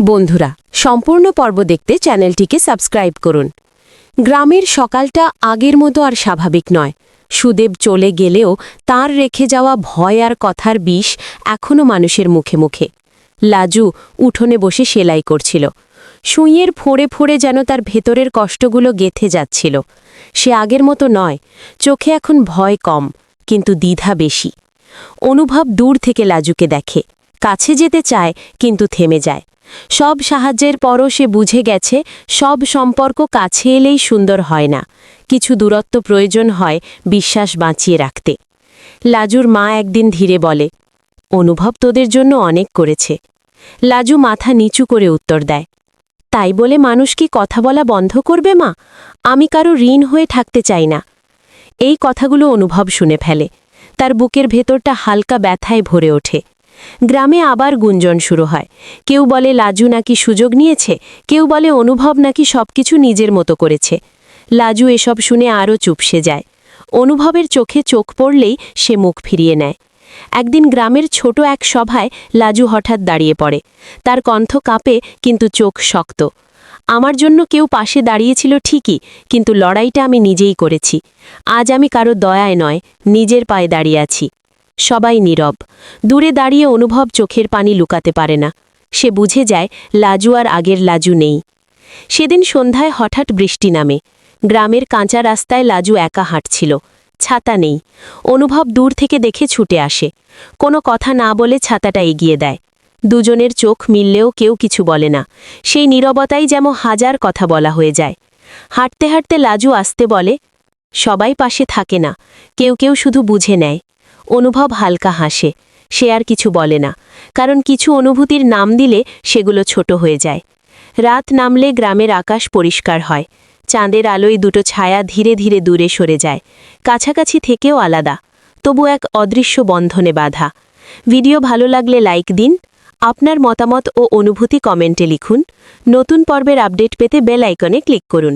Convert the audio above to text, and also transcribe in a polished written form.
বন্ধুরা, সম্পূর্ণ পর্ব দেখতে চ্যানেলটিকে সাবস্ক্রাইব করুন। গ্রামের সকালটা আগের মতো আর স্বাভাবিক নয়। সুদেব চলে গেলেও তার রেখে যাওয়া ভয় আর কথার বিষ এখনও মানুষের মুখে মুখে। লাজু উঠোনে বসে সেলাই করছিল। সুইয়ের ফোঁড়ে ফোঁড়ে যেন তার ভেতরের কষ্টগুলো গেথে যাচ্ছিল। সে আগের মতো নয়, চোখে এখন ভয় কম, কিন্তু দ্বিধা বেশি। অনুভব দূর থেকে লাজুকে দেখে, কাছে যেতে চায় কিন্তু থেমে যায়। সব সাহায্যের পরও সে বুঝে গেছে সব সম্পর্ক কাছে এলেই সুন্দর হয় না, কিছু দূরত্ব প্রয়োজন হয় বিশ্বাস বাঁচিয়ে রাখতে। লাজুর মা একদিন ধীরে বলে, অনুভব তোদের জন্য অনেক করেছে। লাজু মাথা নিচু করে উত্তর দেয়, তাই বলে মানুষ কি কথা বলা বন্ধ করবে মা? আমি কারো ঋণ হয়ে থাকতে চাই না। এই কথাগুলো অনুভব শুনে ফেলে। তার বুকের ভেতরটা হালকা ব্যথায় ভরে ওঠে। গ্রামে আবার গুঞ্জন শুরু হয়। কেউ বলে লাজু নাকি সুযোগ নিয়েছে, কেউ বলে অনুভব নাকি সবকিছু নিজের মতো করেছে। লাজু এসব শুনে আরও চুপসে যায়। অনুভবের চোখে চোখ পড়লেই সে মুখ ফিরিয়ে নেয়। একদিন গ্রামের ছোট এক সভায় লাজু হঠাৎ দাঁড়িয়ে পড়ে। তার কণ্ঠ কাঁপে, কিন্তু চোখ শক্ত। আমার জন্য কেউ পাশে দাঁড়িয়েছিল ঠিকই, কিন্তু লড়াইটা আমি নিজেই করেছি। আজ আমি কারো দয়ায় নয়, নিজের পায়ে দাঁড়িয়ে আছি। সবাই নীরব। দূরে দাঁড়িয়ে অনুভব চোখের পানি লুকাতে পারে না। সে বুঝে যায় লাজু আর আগের লাজু নেই। সেদিন সন্ধ্যায় হঠাৎ বৃষ্টি নামে। গ্রামের কাঁচা রাস্তায় লাজু একা হাঁটছিল। ছাতা নেই। অনুভব দূর থেকে দেখে ছুটে আসে। কোনো কথা না বলে ছাতাটা এগিয়ে দেয়। দুজনের চোখ মিললেও কেউ কিছু বলে না। সেই নীরবতাই যেন হাজার কথা বলা হয়ে যায়। হাঁটতে হাঁটতে লাজু আসতে বলে, সবাই পাশে থাকে না, কেউ কেউ শুধু বুঝে নেয়। অনুভব হালকা হাসে। সে আর কিছু বলে না, কারণ কিছু অনুভূতির নাম দিলে সেগুলো ছোট হয়ে যায়। রাত নামলে গ্রামের আকাশ পরিষ্কার হয়। চাঁদের আলোয় দুটো ছায়া ধীরে ধীরে দূরে সরে যায়। কাছাকাছি থেকেও আলাদা, তবু এক অদৃশ্য বন্ধনে বাঁধা। ভিডিও ভালো লাগলে লাইক দিন। আপনার মতামত ও অনুভূতি কমেন্টে লিখুন। নতুন পর্বের আপডেট পেতে বেল আইকনে ক্লিক করুন।